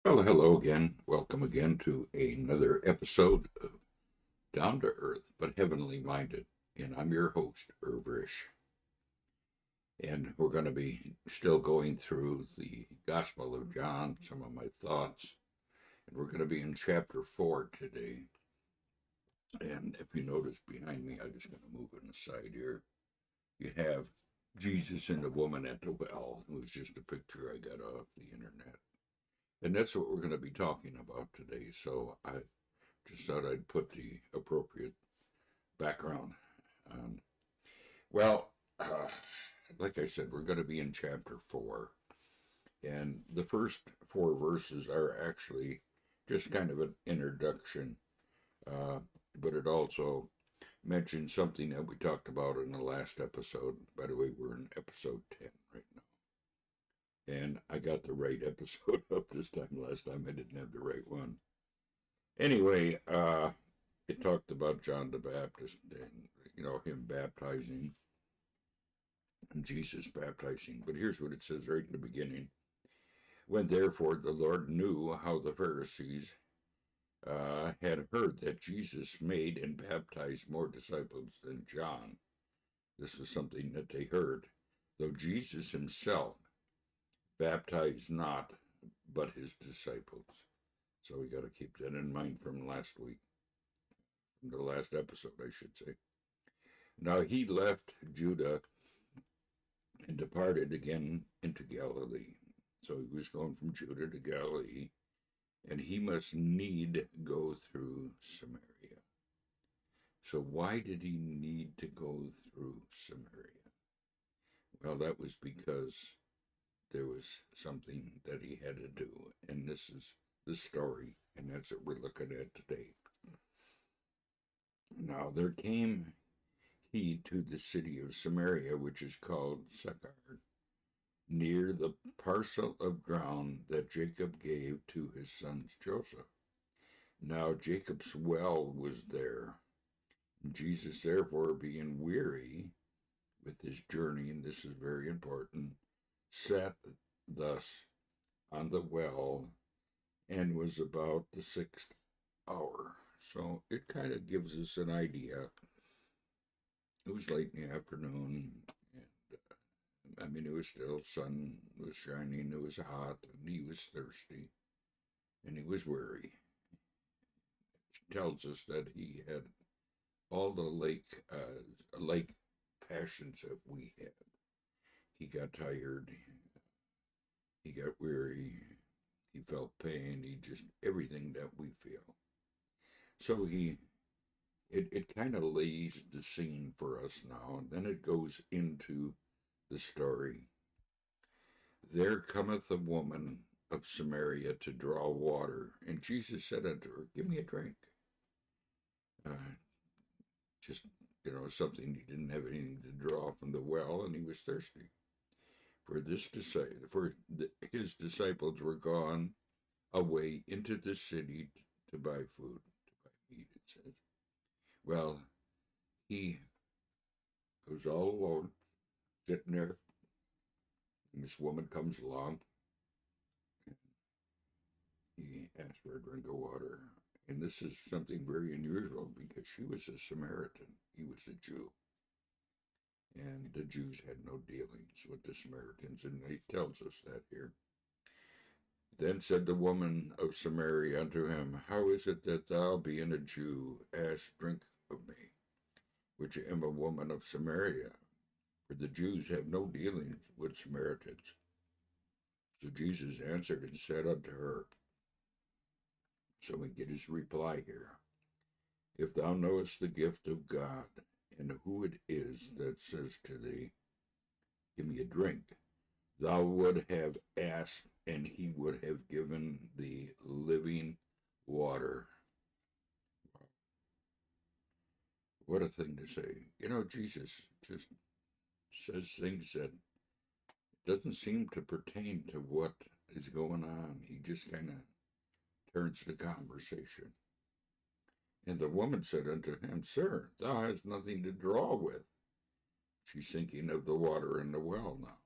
Well, hello again. Welcome again to another episode of Down to Earth but Heavenly Minded. And I'm your host, Irvish. And we're going to be still going through the Gospel of John, some of my thoughts. And we're going to be in chapter 4 today. And if you notice behind me, I'm just going to move it aside here. You have Jesus and the woman at the well. It was just a picture I got off the internet. And that's what we're going to be talking about today. So I just thought I'd put the appropriate background on. Well, like I said, we're going to be in chapter 4. And the first 4 verses are actually just kind of an introduction, uh, but it also mentions something that we talked about in the last episode. By the way, we're in episode 10 right now. And I got the right episode up this time. Last time I didn't have the right one. Anyway, it talked about John the Baptist and him baptizing and Jesus baptizing. But here's what it says right in the beginning: when therefore the Lord knew how the Pharisees had heard that Jesus made and baptized more disciples than John. This is something that they heard, though Jesus himself baptized not, but his disciples. So we got to keep that in mind from last week, from the last episode, I should say. Now he left Judah and departed again into Galilee. So he was going from Judah to Galilee, and he must need go through Samaria. So why did he need to go through Samaria? Well, that was because there was something that he had to do, and this is the story, and that's what we're looking at today. Now there came he to the city of Samaria, which is called Sychar, near the parcel of ground that Jacob gave to his son Joseph. Now Jacob's well was there. Jesus, therefore, being weary with his journey, and this is very important, sat thus on the well and was about the 6th hour. So it kind of gives us an idea. It was late in the afternoon, and it was still, sun was shining, it was hot, and he was thirsty, and he was weary. It tells us that he had all the lake passions that we had. He got tired, he got weary, he felt pain, he just everything that we feel. So it kind of lays the scene for us now, and then it goes into the story. There cometh a woman of Samaria to draw water, and Jesus said unto her, give me a drink. Just, something he didn't have anything to draw from the well, and he was thirsty. His disciples were gone away into the city to buy food, to buy meat, it says. Well, he was all alone, sitting there, and this woman comes along, and he asked for a drink of water. And this is something very unusual because she was a Samaritan, he was a Jew. And the Jews had no dealings with the Samaritans, and he tells us that here. Then said the woman of Samaria unto him, how is it that thou, being a Jew, ask drink of me, which am a woman of Samaria? For the Jews have no dealings with Samaritans. So Jesus answered and said unto her, so we get his reply here, if thou knowest the gift of God, and who it is that says to thee, give me a drink, thou would have asked, and he would have given thee living water. What a thing to say. Jesus just says things that doesn't seem to pertain to what is going on. He just kind of turns the conversation. And the woman said unto him, sir, thou hast nothing to draw with. She's thinking of the water in the well now.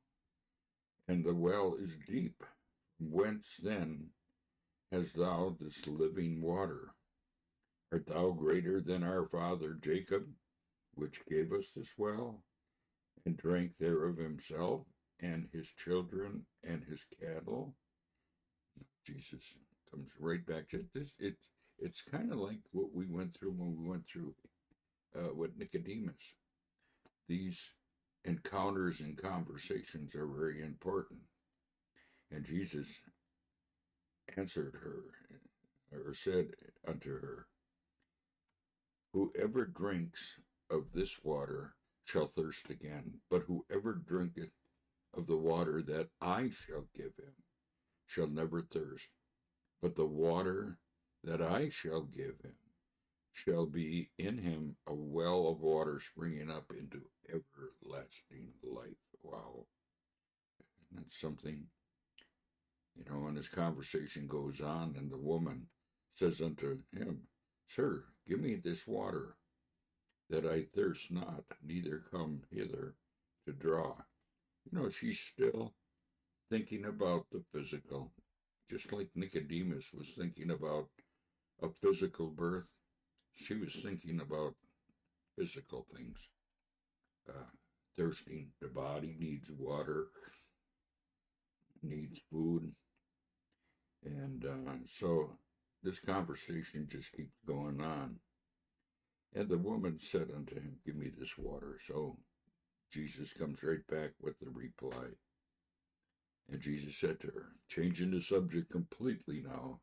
And the well is deep. Whence then hast thou this living water? Art thou greater than our father Jacob, which gave us this well, and drank thereof himself, and his children, and his cattle? Jesus comes right back to this. It's kind of like what we went through when we went through with Nicodemus. These encounters and conversations are very important. And Jesus answered her, or said unto her, Whoever drinks of this water shall thirst again, but whoever drinketh of the water that I shall give him shall never thirst, but the water that I shall give him shall be in him a well of water springing up into everlasting life. Wow. Isn't that something? And his conversation goes on, and the woman says unto him, Sir, give me this water, that I thirst not, neither come hither to draw. She's still thinking about the physical, just like Nicodemus was thinking about a physical birth. She was thinking about physical things. Uh, Thirsting, the body needs water, needs food. And so this conversation just keeps going on. And the woman said unto him, Give me this water. So Jesus comes right back with the reply. And Jesus said to her, changing the subject completely now,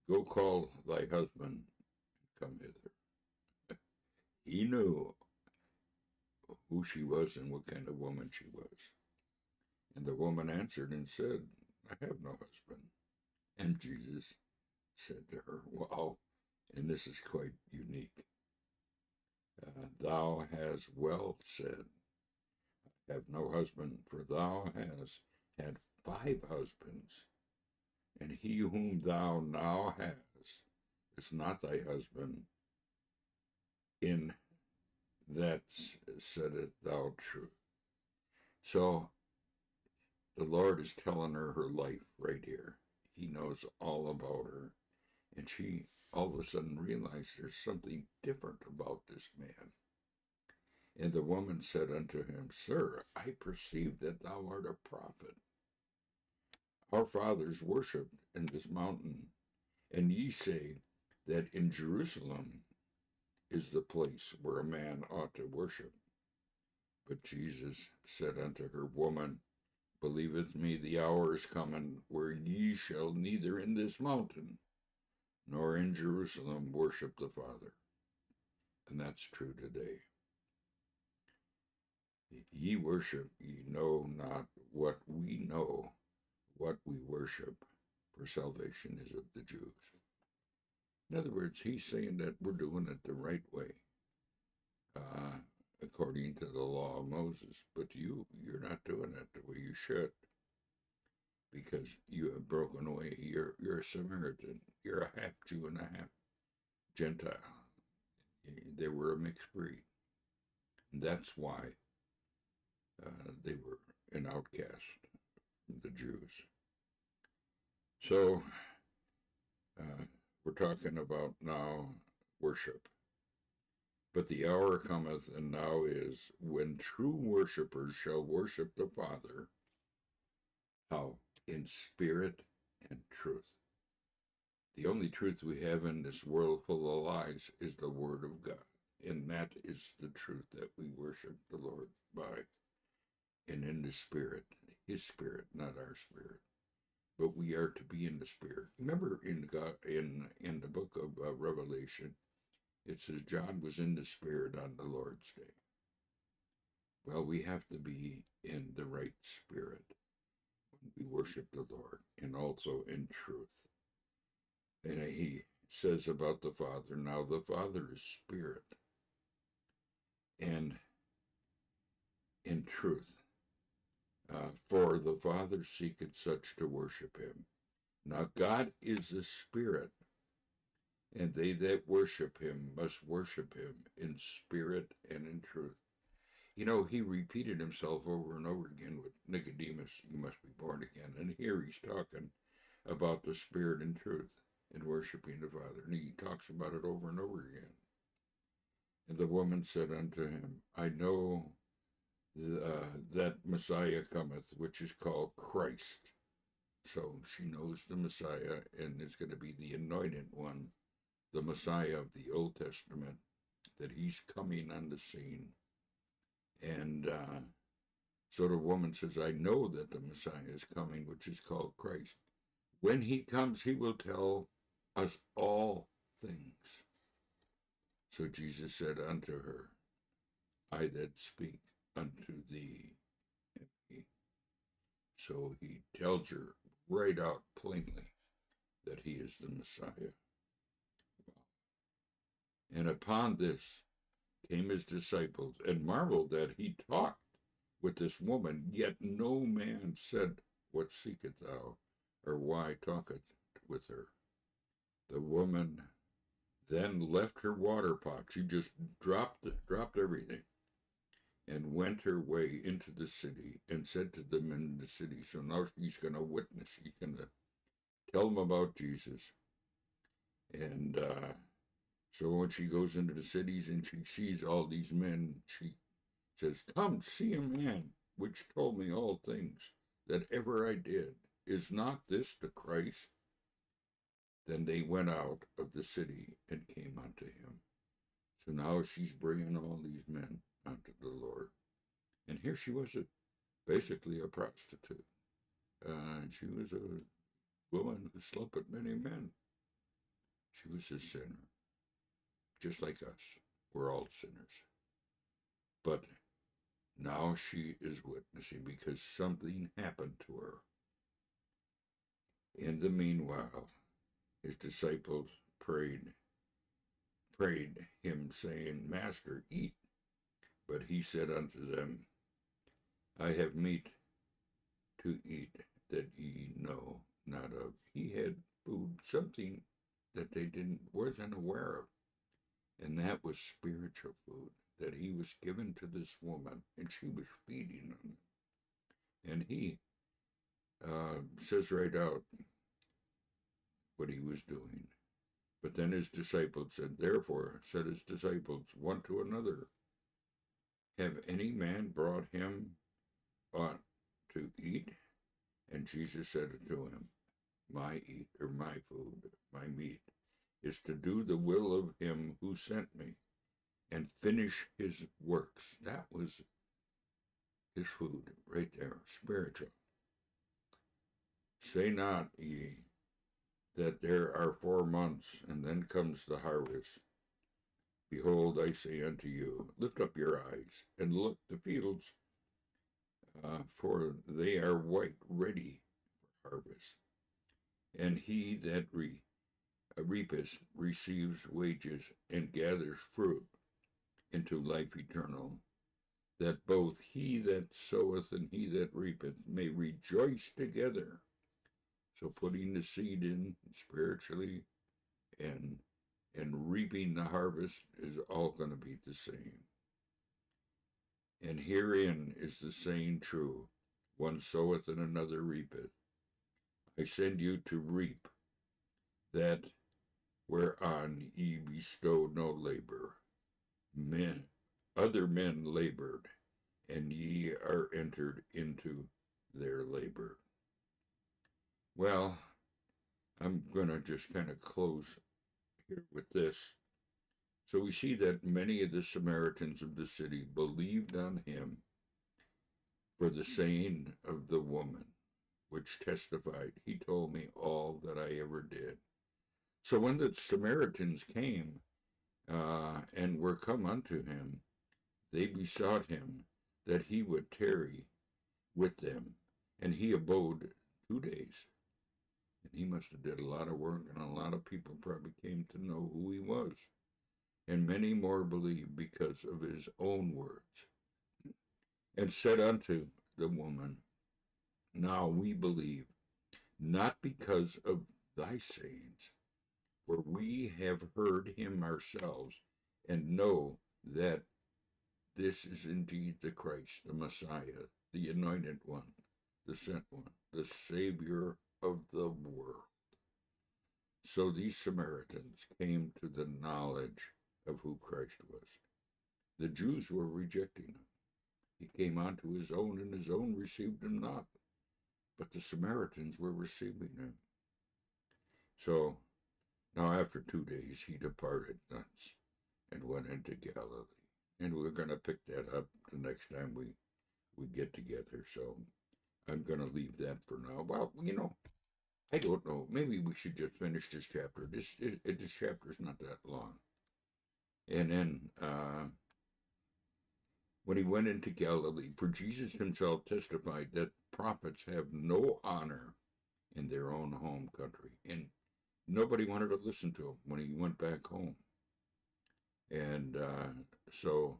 Go call thy husband and come hither. He knew who she was and what kind of woman she was. And the woman answered and said, I have no husband. And Jesus said to her, Wow, and this is quite unique. Thou hast well said, I have no husband, for thou hast had 5 husbands, and he whom thou now hast is not thy husband. In that saidest thou truth. So the Lord is telling her life right here. He knows all about her. And she all of a sudden realized there's something different about this man. And the woman said unto him, Sir, I perceive that thou art a prophet. Our fathers worshipped in this mountain, and ye say that in Jerusalem is the place where a man ought to worship. But Jesus said unto her, Woman, believeth me, the hour is coming where ye shall neither in this mountain nor in Jerusalem worship the Father. And that's true today. Ye worship, ye know not what we know, what we worship, for salvation is of the Jews. In other words, he's saying that we're doing it the right way, according to the law of Moses. But you're not doing it the way you should, because you have broken away. You're a Samaritan. You're a half Jew and a half Gentile. They were a mixed breed. And that's why they were an outcast from the Jews. So we're talking about now worship. But the hour cometh, and now is, when true worshippers shall worship the Father. How? In spirit and truth. The only truth we have in this world full of lies is the Word of God. And that is the truth that we worship the Lord by. And in the Spirit, His Spirit, not our spirit. But we are to be in the Spirit. Remember in the book of Revelation, it says John was in the Spirit on the Lord's day. Well, we have to be in the right spirit when we worship the Lord, and also in truth. And he says about the Father, now the Father is spirit, and in truth. For the Father seeketh such to worship him. Now God is a spirit, and they that worship him must worship him in spirit and in truth. He repeated himself over and over again with Nicodemus, you must be born again. And here he's talking about the Spirit and truth and worshiping the Father. And he talks about it over and over again. And the woman said unto him, I know that Messiah cometh, which is called Christ. So she knows the Messiah and is going to be the anointed one, the Messiah of the Old Testament, that he's coming on the scene. And so the woman says, I know that the Messiah is coming, which is called Christ. When he comes, he will tell us all things. So Jesus said unto her, I that speak unto thee am he. So he tells her right out plainly that he is the Messiah. And upon this came his disciples and marveled that he talked with this woman, yet no man said, What seekest thou, or why talketh with her? The woman then left her water pot. She just dropped everything, and went her way into the city, and said to them in the city. So now she's going to witness. She's going to tell them about Jesus. And so when she goes into the cities and she sees all these men, she says, Come, see a man which told me all things that ever I did. Is not this the Christ? Then they went out of the city and came unto him. So now she's bringing all these men unto the Lord. And here she was basically a prostitute. She was a woman who slept with many men. She was a sinner, just like us. We're all sinners. But now she is witnessing because something happened to her. In the meanwhile, his disciples prayed him, saying, Master, eat. But he said unto them, I have meat to eat that ye know not of. He had food, something that they wasn't aware of. And that was spiritual food that he was given to this woman, and she was feeding on it. And he says right out what he was doing. But then his disciples said, Therefore said his disciples one to another, Have any man brought him aught to eat? And Jesus said to him, My eat, or my food, my meat, is to do the will of him who sent me, and finish his works. That was his food right there, spiritual. Say not ye that there are 4 months, and then comes the harvest. Behold, I say unto you, lift up your eyes, and look the fields, for they are white, ready for harvest. And he that reapeth receives wages, and gathers fruit into life eternal, that both he that soweth and he that reapeth may rejoice together. So putting the seed in spiritually and reaping the harvest is all going to be the same. And herein is the saying true, one soweth and another reapeth. I send you to reap that whereon ye bestowed no labor. Other men labored, and ye are entered into their labor. Well, I'm going to just kind of close here with this. So we see that many of the Samaritans of the city believed on him for the saying of the woman, which testified, He told me all that I ever did. So when the Samaritans came and were come unto him, they besought him that he would tarry with them, and he abode 2 days. And he must have did a lot of work, and a lot of people probably came to know who he was. And many more believed because of his own words. And said unto the woman, Now we believe, not because of thy sayings, for we have heard him ourselves, and know that this is indeed the Christ, the Messiah, the anointed one, the sent one, the Savior of the world. So these Samaritans came to the knowledge of who Christ was. The Jews were rejecting him. He came unto his own, and his own received him not. But the Samaritans were receiving him. So now after 2 days he departed thence and went into Galilee. And we're going to pick that up the next time we get together. So I'm going to leave that for now. Well, I don't know. Maybe we should just finish this chapter. This chapter is not that long. And then when he went into Galilee, for Jesus himself testified that prophets have no honor in their own home country. And nobody wanted to listen to him when he went back home. And so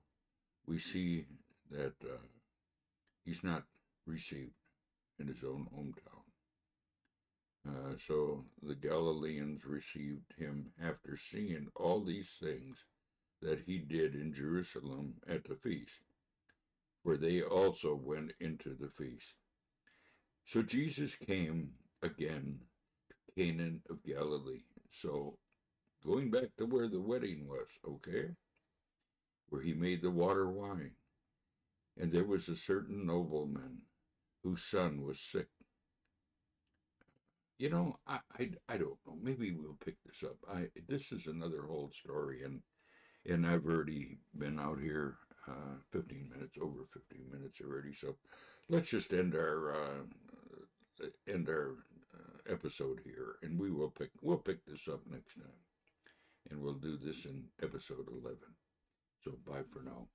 we see that he's not received in his own hometown. So the Galileans received him after seeing all these things that he did in Jerusalem at the feast, where they also went into the feast. So Jesus came again to Cana of Galilee. So going back to where the wedding was, okay, where he made the water wine. And there was a certain nobleman whose son was sick. I don't know. Maybe we'll pick this up. This is another whole story, and I've already been out here 15 minutes, over 15 minutes already. So let's just end our episode here, and we'll pick this up next time, and we'll do this in episode 11. So bye for now.